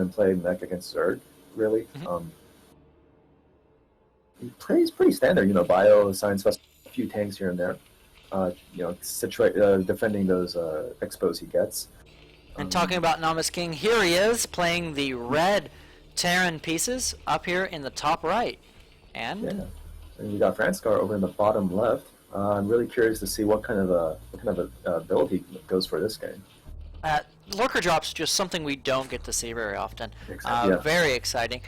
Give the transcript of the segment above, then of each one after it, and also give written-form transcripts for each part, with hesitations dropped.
and play mech against Zerg, really. Mm-hmm. He plays pretty standard, bio, science, a few tanks here and there. Defending those expos he gets. And talking about Nomisking, here he is playing the red Terran pieces up here in the top right. And we got Franskar over in the bottom left. I'm really curious to see what kind of a build he goes for this game. Lurker drops just something we don't get to see very often. Exactly, Very exciting.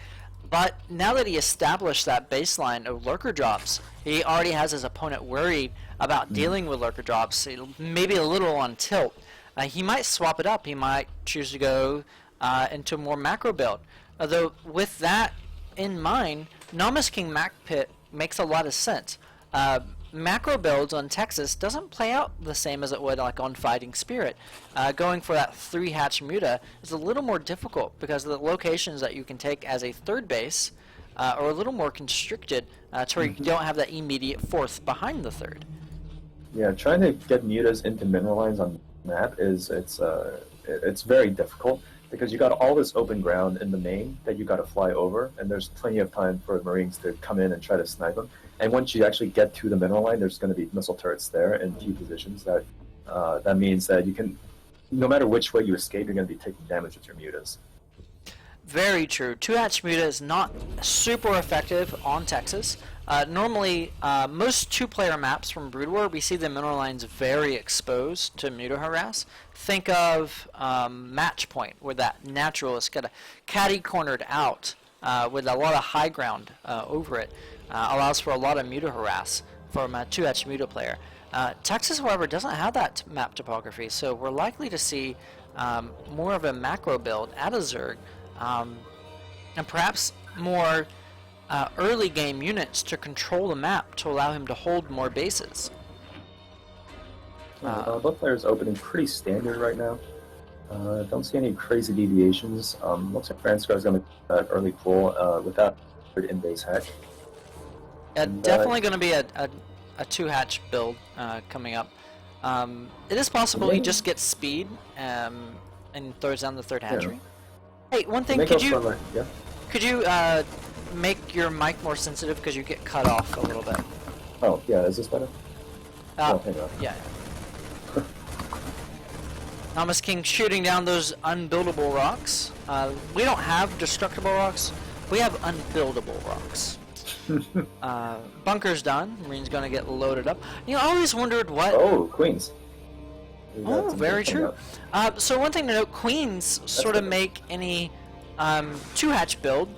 But now that he established that baseline of lurker drops, he already has his opponent worried about dealing with lurker drops, maybe a little on tilt. He might swap it up. He might choose to go into a more macro build. Although with that in mind, Nomisking Mac Pit makes a lot of sense. Macro builds on Texas doesn't play out the same as it would like on Fighting Spirit. Going for that 3-hatch Muta is a little more difficult because the locations that you can take as a third base are a little more constricted to where you don't have that immediate fourth behind the third. Yeah, trying to get mutas into mineral lines on the map it's very difficult because you got all this open ground in the main that you got to fly over, and there's plenty of time for the Marines to come in and try to snipe them. And once you actually get to the mineral line, there's going to be missile turrets there in key positions. That means that you can, no matter which way you escape, you're going to be taking damage with your mutas. Very true. 2-hatch Muta is not super effective on Texas. Normally, most 2-player maps from Brood War, we see the mineral lines very exposed to Muta harass. Think of Match Point, where that naturalist got catty-cornered out with a lot of high ground over it. Allows for a lot of Muta harass from a 2-hatch Muta player. Texas, however, doesn't have that map topography, so we're likely to see more of a macro build at a Zerg, and perhaps more early game units to control the map to allow him to hold more bases. Both players opening pretty standard right now. Don't see any crazy deviations. Looks like Franskar is going to early pull without in-base hatch. Definitely going to be a 2-hatch build coming up. It is possible he just gets speed and throws down the 3rd hatchery. Hey, one thing, could you make your mic more sensitive because you get cut off a little bit? Oh, yeah, is this better? Yeah. Nomisking shooting down those unbuildable rocks. We don't have destructible rocks. We have unbuildable rocks. Bunker's done. Marine's gonna get loaded up. I always wondered what... Oh, Queens. Oh, very true. So one thing to note, Queens sort of make any 2-hatch build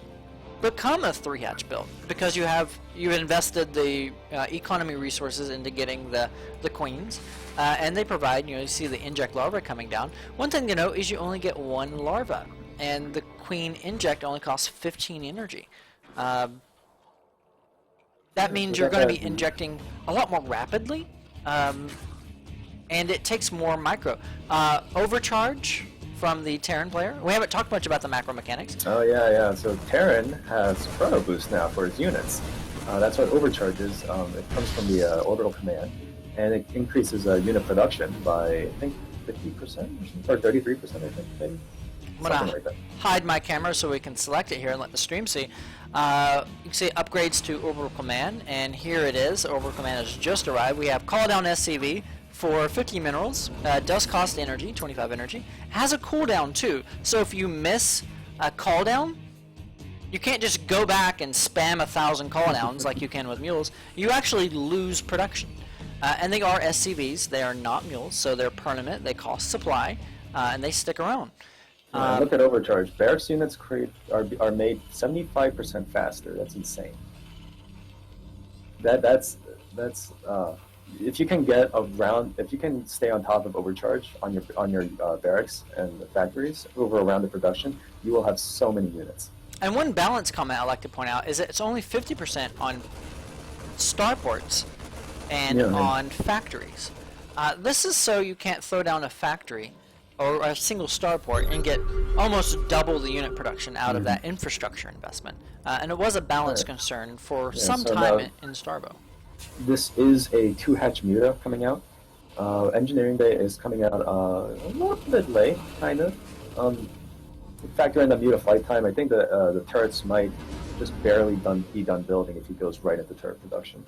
become a 3-hatch build because you've invested the economy resources into getting the Queens, and they provide, you see the inject larva coming down. One thing to note is you only get 1 larva, and the Queen inject only costs 15 energy. That means you're going to be injecting a lot more rapidly, and it takes more micro. Overcharge from the Terran player. We haven't talked much about the macro mechanics. Oh, yeah. So Terran has Chrono Boost now for his units. That's what overcharge is. It comes from the orbital command, and it increases unit production by, I think, 50% or 33%, I think, maybe. I'm going to hide my camera so we can select it here and let the stream see. You can see upgrades to Orbital Command, and here it is. Orbital Command has just arrived. We have Call Down SCV for 50 minerals. Does cost energy, 25 energy. Has a cooldown too, so if you miss a call down, you can't just go back and spam 1,000 call downs like you can with mules. You actually lose production. And they are SCVs. They are not mules, so they're permanent. They cost supply, and they stick around. Look at overcharge. Barracks units are made 75% faster. That's insane. That's if you can get around, if you can stay on top of overcharge on your barracks and the factories over around the production, you will have so many units. And one balance comment I like to point out is that it's only 50% on starports and on factories. This is so you can't throw down a factory or a single starport and get almost double the unit production out of that infrastructure investment. And it was a balance concern for some time in Starbo. This is a 2-hatch Muta coming out. Engineering Day is coming out a little bit late, kind of. factor in the Muta flight time, I think the turrets might just barely be done building if he goes right into turret production.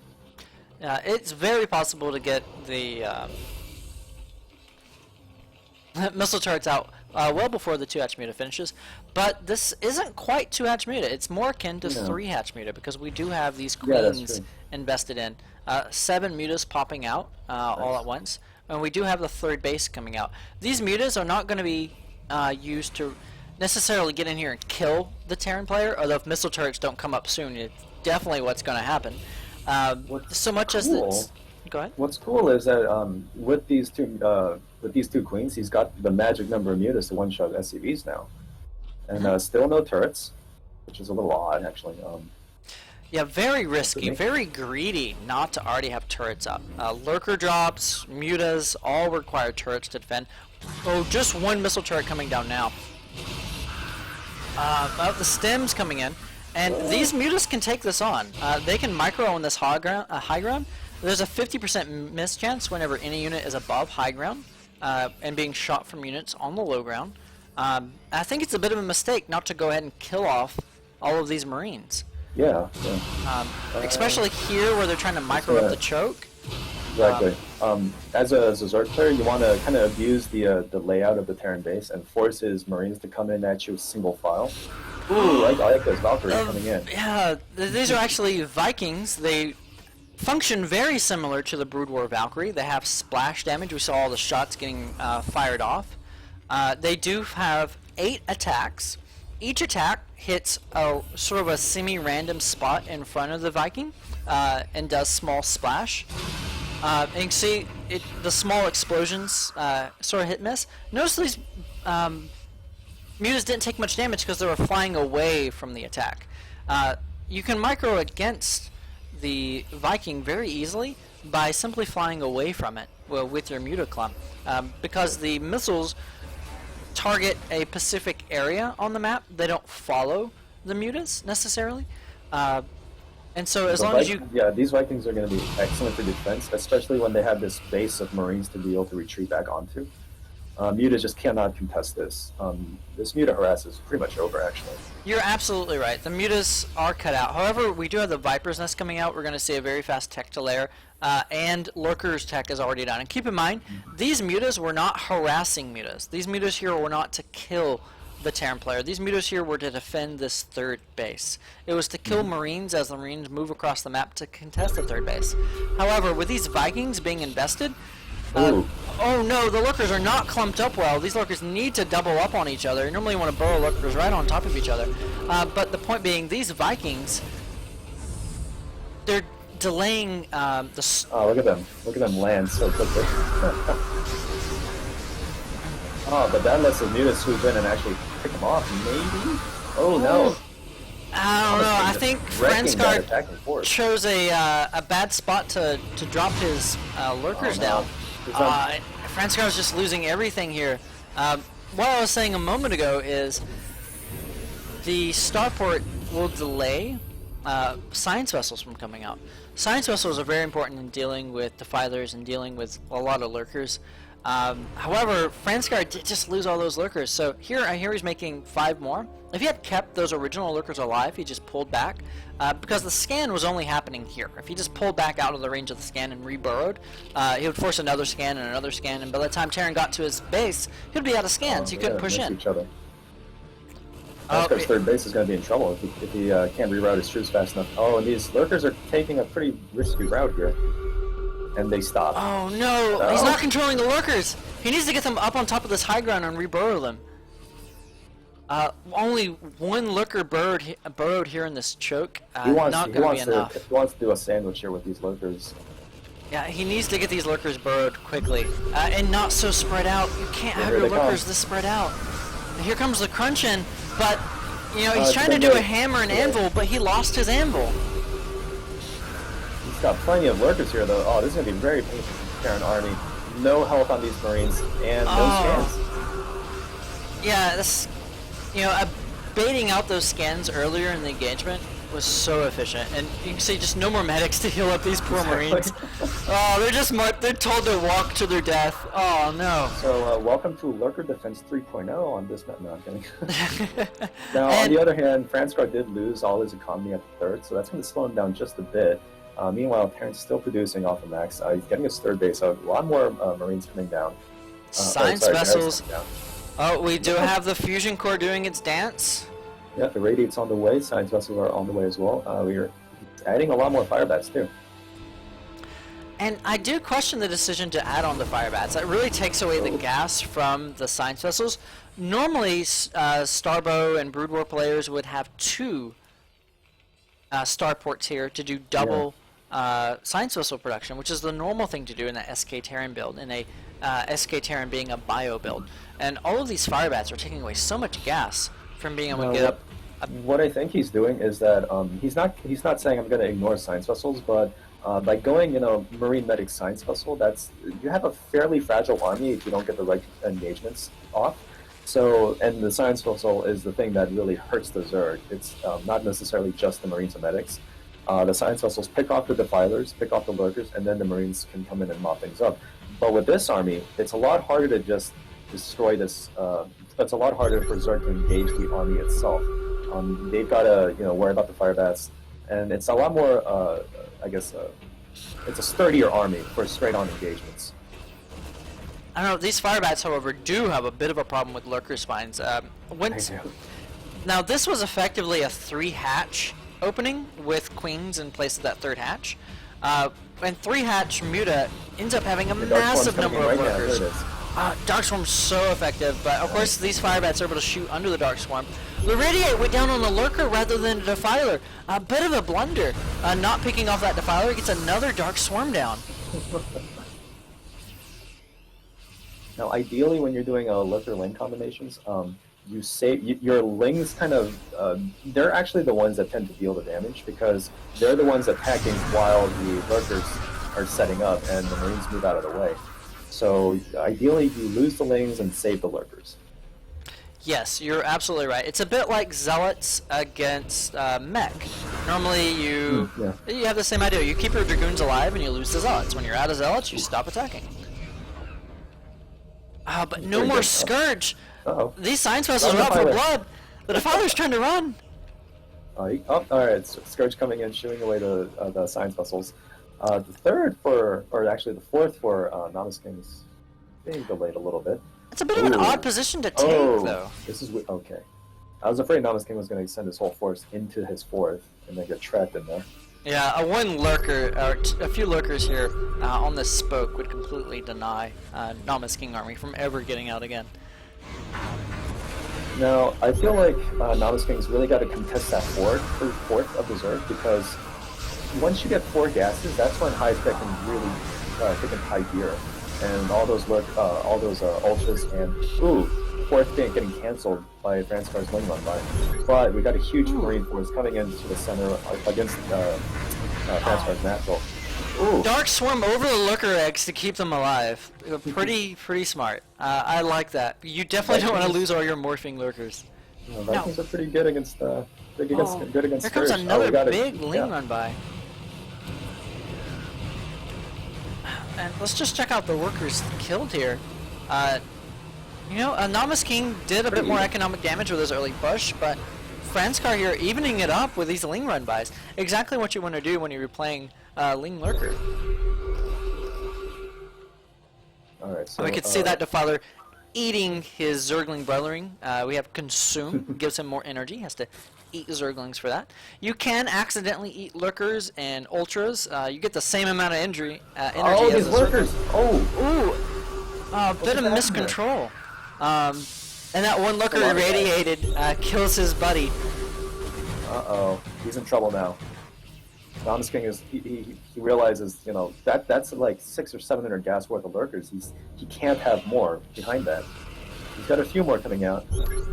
Yeah, it's very possible to get the missile turrets out well before the 2-hatch Muta finishes, but this isn't quite 2-hatch Muta. It's more akin to 3-hatch Muta because we do have these queens invested in. 7 Mutas popping out all at once, and we do have the 3rd base coming out. These Mutas are not going to be used to necessarily get in here and kill the Terran player, although if missile turrets don't come up soon, it's definitely what's going to happen. So much as it's... Go ahead. What's cool is that with these two queens, he's got the magic number of mutas to one-shot SCVs now, and still no turrets, which is a little odd actually. Yeah, very risky, very greedy not to already have turrets up. Lurker drops, mutas, all require turrets to defend. Oh, just 1 missile turret coming down now. The stems coming in, and these mutas can take this on. They can micro on this high ground. There's a 50% miss chance whenever any unit is above high ground and being shot from units on the low ground. I think it's a bit of a mistake not to go ahead and kill off all of these Marines. Yeah. Especially here where they're trying to micro up the choke. Exactly. As a Zerg player, you want to kind of abuse the layout of the Terran base and force his Marines to come in at you with single file. Ooh, I like those Valkyries coming in. Yeah, these are actually Vikings. They function very similar to the Brood War Valkyrie. They have splash damage. We saw all the shots getting fired off. They do have 8 attacks. Each attack hits a sort of a semi-random spot in front of the Viking and does small splash. And you can see the small explosions sort of hit miss. Notice these mutas didn't take much damage because they were flying away from the attack. You can micro against the Viking very easily by simply flying away from it with your muta clump, because the missiles target a specific area on the map. They don't follow the mutas necessarily, and so as long as you... Yeah, these Vikings are going to be excellent for defense, especially when they have this base of Marines to be able to retreat back onto. Muta just cannot contest this. This Muta harass is pretty much over, actually. You're absolutely right. The Mutas are cut out. However, we do have the Viper's Nest coming out. We're going to see a very fast tech to layer, and Lurker's tech is already done. And keep in mind, these Mutas were not harassing Mutas. These Mutas here were not to kill the Terran player. These Mutas here were to defend this 3rd base. It was to kill Marines as the Marines move across the map to contest the 3rd base. However, with these Vikings being invested, oh no, the Lurkers are not clumped up well. These Lurkers need to double up on each other. You normally want to burrow Lurkers right on top of each other. But the point being, these Vikings, they're delaying the... Oh, look at them. Look at them land so quickly. Oh, but that lets the mutas swoop in and actually pick them off, maybe? Oh, no. I don't know. I think Franskar chose a bad spot to drop his Lurkers down. Franskar is just losing everything here. What I was saying a moment ago is the starport will delay science vessels from coming out. Science vessels are very important in dealing with defilers and dealing with a lot of Lurkers. However, Franskar did just lose all those Lurkers, so here I hear he's making 5 more. If he had kept those original Lurkers alive, he just pulled back, because the scan was only happening here. If he just pulled back out of the range of the scan and reburrowed, he would force another scan, and by the time Terran got to his base, he'd be out of scans, he couldn't push in. Each other. Franskar's 3rd base is going to be in trouble if he can't reroute his troops fast enough. Oh, and these Lurkers are taking a pretty risky route here. And they stop. Oh no, he's not controlling the Lurkers. He needs to get them up on top of this high ground and reburrow them. Only 1 Lurker burrowed here in this choke. Not going to be enough. He wants to do a sandwich here with these Lurkers. Yeah, he needs to get these Lurkers burrowed quickly. And not so spread out. You can't have your Lurkers this spread out. Here comes the crunch in, but, you know, he's trying to do a hammer and anvil, but he lost his anvil. He's got plenty of Lurkers here, though. Oh, this is going to be very painful for the Terran army. No health on these Marines, and no scans. Yeah, this, you know, baiting out those scans earlier in the engagement was so efficient, and you can see just no more medics to heal up these poor Exactly. Marines. Oh, they're told to walk to their death. Oh no. So welcome to Lurker Defense 3.0 on this map. No, I'm kidding. Now, on And- the other hand, Franskar did lose all his economy at the third, so that's going to slow him down just a bit. Meanwhile, Terran's still producing off of max. He's getting his third base, so a lot more Marines coming down. Science Garrick's vessels. coming down. Oh, we do have the fusion core doing its dance. Yeah, the Radiate's on the way. Science vessels are on the way as well. We're adding a lot more fire bats too. And I do question the decision to add on the fire bats. That really takes away the gas from the science vessels. Normally, Starbow and Brood War players would have 2 starports here to do double science vessel production, which is the normal thing to do in the SK Terran build, in a SK Terran being a bio build. And all of these fire bats are taking away so much gas from being able to get up. What I think he's doing is that he's not saying I'm going to ignore science vessels, but by going Marine Medic science vessel, you have a fairly fragile army if you don't get the right engagements off. So, and the science vessel is the thing that really hurts the Zerg. It's not necessarily just the Marines and medics. The science vessels pick off the defilers, pick off the lurkers, and then the Marines can come in and mop things up. But with this army, it's a lot harder to just destroy this. It's a lot harder for Zerg to engage the army itself. They've got to worry about the fire bats, and it's a lot more. It's a sturdier army for straight-on engagements. I don't know. These fire bats, however, do have a bit of a problem with lurker spines. Now, this was effectively a 3-hatch opening with queens in place of that 3rd hatch. And 3-hatch Muta ends up having a massive number of lurkers. Dark Swarm's so effective, but of course these fire bats are able to shoot under the Dark Swarm. The Radiate went down on the lurker rather than a defiler. A bit of a blunder. Not picking off that defiler gets another Dark Swarm down. Now, ideally, when you're doing lurker ling combinations, you save your lings. They're actually the ones that tend to deal the damage because they're the ones attacking while the lurkers are setting up and the Marines move out of the way. So ideally, you lose the lings and save the lurkers. Yes, you're absolutely right. It's a bit like Zealots against Mech. Normally, you have the same idea. You keep your Dragoons alive and you lose the Zealots. When you're out of Zealots, you stop attacking. But no more Scourge. These science vessels are out for blood. The Defiler's trying to run. Alright, Scourge coming in, shooing away the science vessels. The fourth for Nomisking is being delayed a little bit. It's a bit of an odd position to take, though. This is okay. I was afraid Nomisking was going to send his whole force into his fourth and then get trapped in there. Yeah, one lurker, or a few lurkers here on this spoke would completely deny Nomisking army from ever getting out again. Now, I feel like Nomisking's really got to contest that fourth of the Zerg, because once you get 4 gases, that's when high tech can really kick in high gear, and all those ultras and fourth getting cancelled by Franskar's Ling Run by. But we got a huge Marine force coming into the center against Franskar's natural. Dark Swarm over the lurker eggs to keep them alive. Pretty smart. I like that. You definitely don't want to lose all your morphing lurkers. Vikings are pretty good against good against Here comes Scourge. another big Ling Run by. And let's just check out the workers killed here. Nomisking did a bit more economic damage with his early push, but Franskar here evening it up with these Ling Run buys. Exactly what you want to do when you're playing Ling Lurker. Alright, so we could see that Defiler eating his Zergling brothering. We have Consume, gives him more energy, has to eat Zerglings for that. You can accidentally eat Lurkers and Ultras. You get the same amount of energy as these lurkers! A bit of miscontrol. And that one lurker irradiated kills his buddy. Uh-oh, he's in trouble now. Nomisking is he realizes that's like 600 or 700 gas worth of lurkers. He can't have more behind that. He's got a few more coming out.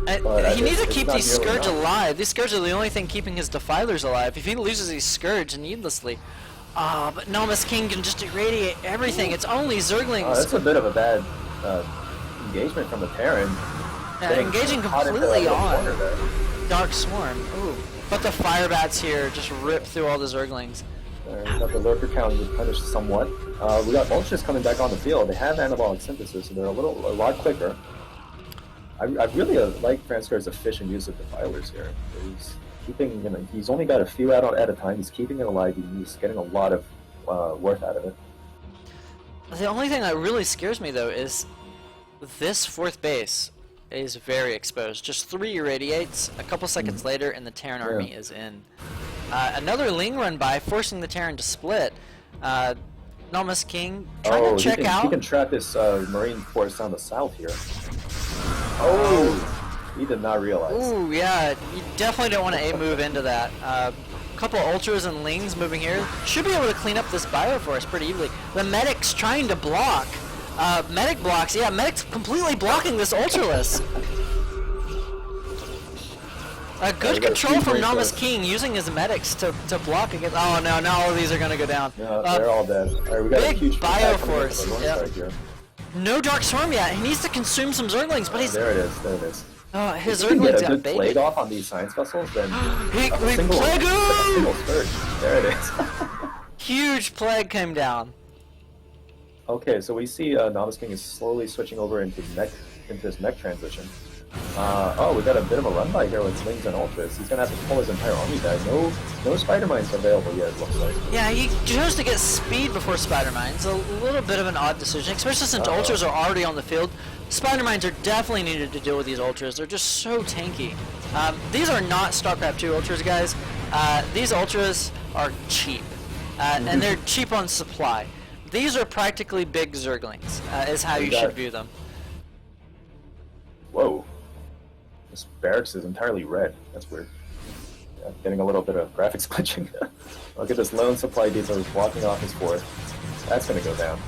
He needs to keep these Scourge alive. These Scourge are the only thing keeping his Defilers alive. If he loses these Scourge needlessly, but Nomisking can just irradiate everything. It's only Zerglings. That's a bit of a bad engagement from the Terran. Engaging completely on Dark Swarm. Ooh. But the fire bats here just rip through all the Zerglings. We got the lurker count replenished somewhat. We got Ultras coming back on the field. They have anabolic synthesis, so they're a lot quicker. I really like Franskar's efficient use of defilers here. He's keeping, he's only got a few out at a time. He's keeping it alive. He's getting a lot of worth out of it. The only thing that really scares me though is this fourth base is very exposed. Just 3 irradiates, a couple seconds later, and the Terran army is in. Another Ling run by, forcing the Terran to split. Nomisking trying to check out. He can trap this Marine force down the south here. Oh, he did not realize. Ooh, yeah, you definitely don't want to A-move into that. Couple Ultras and Lings moving here. Should be able to clean up this Bioforce pretty easily. The Medic's trying to block. Medic blocks. Yeah, Medic's completely blocking this Ultraless. A good control from Nomisking using his Medics to block against. Oh no, now all of these are going to go down. No, they're all dead. Alright, we got big a huge Bioforce. Yep. No Dark Swarm yet. He needs to consume some Zerglings, but he's... There it is, there it is. His If you can Zerglings get a got good baited. plague off on these science vessels, then He a single surge. There it is. Huge plague came down. Okay, so we see Nomisking is slowly switching over into his mech transition. Oh, we got a bit of a run by here with Lings and Ultras. He's gonna have to pull his entire army back. No Spider Mines available yet, it looks like. Yeah, he chose to get speed before Spider Mines. A little bit of an odd decision, especially since Ultras are already on the field. Spider Mines are definitely needed to deal with these Ultras. They're just so tanky. These are not StarCraft 2 Ultras, guys. These Ultras are cheap, and they're cheap on supply. These are practically big Zerglings, is how you should view them. Whoa. This barracks is entirely red. That's weird. Yeah, getting a little bit of graphics glitching. Look at this lone supply depot blocking off his fourth. That's going to go down.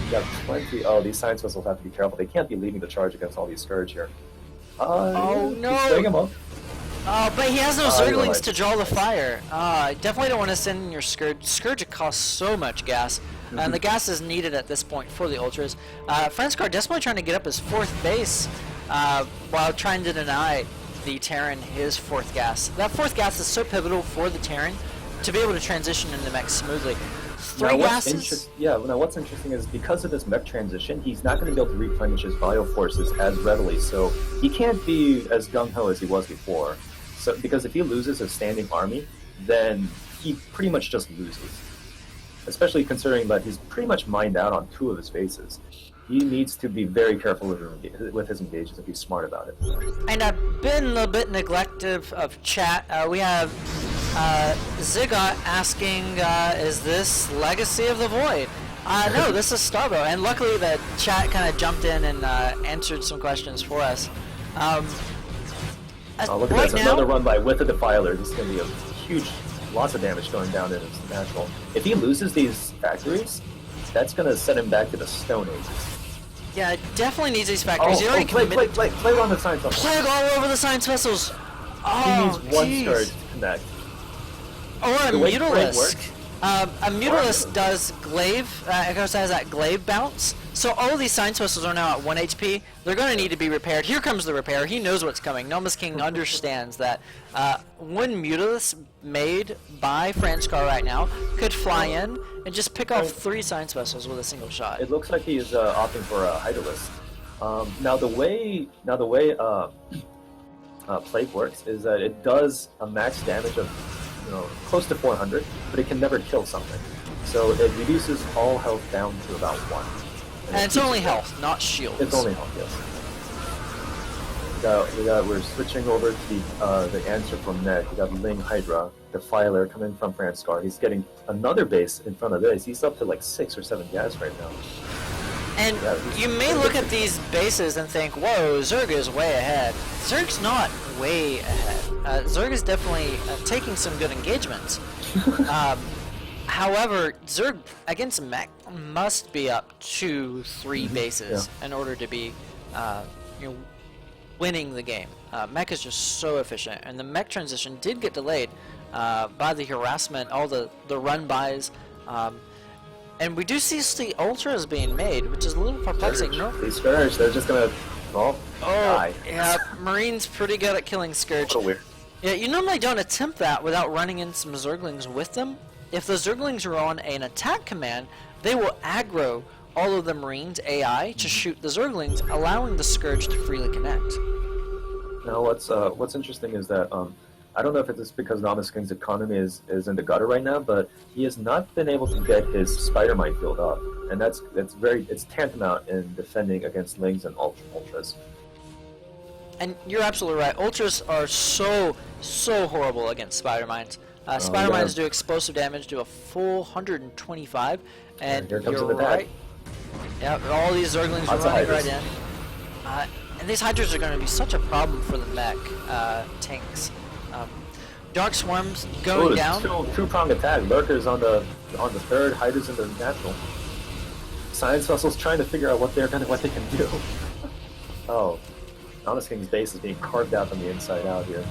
You got plenty. Oh, these science vessels have to be careful. They can't be leading the charge against all these Scourge here. Oh no! He's setting him up. But he has no Zerglings to draw the fire. I definitely don't want to send in your Scourge. Scourge costs so much gas, and the gas is needed at this point for the Ultras. Franskar desperately trying to get up his fourth base while trying to deny the Terran his fourth gas. That fourth gas is so pivotal for the Terran to be able to transition into mech smoothly. Now, what's interesting is because of this mech transition, he's not going to be able to replenish his bioforces as readily, so he can't be as gung-ho as he was before. So, because if he loses a standing army, then he pretty much just loses. Especially considering that he's pretty much mined out on 2 of his bases. He needs to be very careful with his engages if he's smart about it. And I've been a little bit neglective of chat. We have Zigot asking, is this Legacy of the Void? No, this is Starbo, and luckily the chat kind of jumped in and answered some questions for us. Look at this, another run by with a Defiler. This is going to be a huge, lots of damage going down in his natural. If he loses these factories, that's going to set him back to the Stone Ages. Yeah, it definitely needs these factories. Plague on the science vessels. Plague all over the science vessels. He needs one Scourge to connect. Or a Mutalisk. A Mutalisk does glaive, it goes has that glaive bounce. So all of these science vessels are now at 1 HP. They're going to need to be repaired. Here comes the repair. He knows what's coming. Nomisking understands that one Mutalisk made by Franskar right now could fly in and just pick off 3 science vessels with a single shot. It looks like he is opting for a Hydralisk. Now the way Plague works is that it does a max damage of close to 400, but it can never kill something. So it reduces all health down to about 1. And it's only health, not shields. It's only health, yes. We're switching over to the answer from Ned. We got Ling Hydra, Defiler coming from Franskar. He's getting another base in front of this. He's up to like 6 or 7 gas right now. And you may look at these bases and think, whoa, Zerg is way ahead. Zerg's not way ahead. Zerg is definitely taking some good engagements. However, Zerg against mech must be up 2-3 bases in order to be winning the game. Mech is just so efficient, and the mech transition did get delayed by the harassment, all the run-bys. And we do see the Ultras being made, which is a little perplexing. These Scourge, they're just gonna, die. Yeah, Marine's pretty good at killing Scourge. So weird. Yeah, you normally don't attempt that without running in some Zerglings with them. If the Zerglings are on an attack command, they will aggro all of the Marines AI to shoot the Zerglings, allowing the Scourge to freely connect. Now, what's interesting is that I don't know if it's because Nomisking's economy is in the gutter right now, but he has not been able to get his spider minefield up, and it's tantamount in defending against Lings and Ultras. And you're absolutely right. Ultras are so horrible against spider mines. Spider yeah. mines do explosive damage to a full 125, and Here comes you're an attack. right. Yep, all these Zerglings are Lots of running right Hydras. in. And these Hydras are going to be such a problem for the mech tanks. Dark Swarms going down. Two-pronged attack. Lurkers on the third, Hydras in the natural. Science vessels trying to figure out what they can do. Oh, Nomisking's base is being carved out from the inside out here.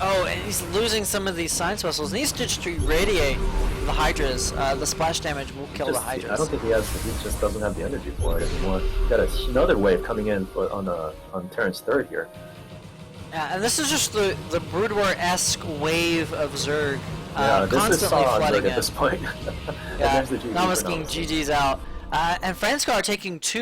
Oh, and he's losing some of these science vessels. And he's just to irradiate the Hydras. The splash damage will kill the Hydras. I don't think he just doesn't have the energy for it anymore. Got another wave coming in on Terran's third here. Yeah, and this is just the Brood War-esque wave of Zerg Yeah, this is constantly Saw flooding Zerg at this point. Yeah, There's the GG for Nomisking GG's out. And Franskar taking 2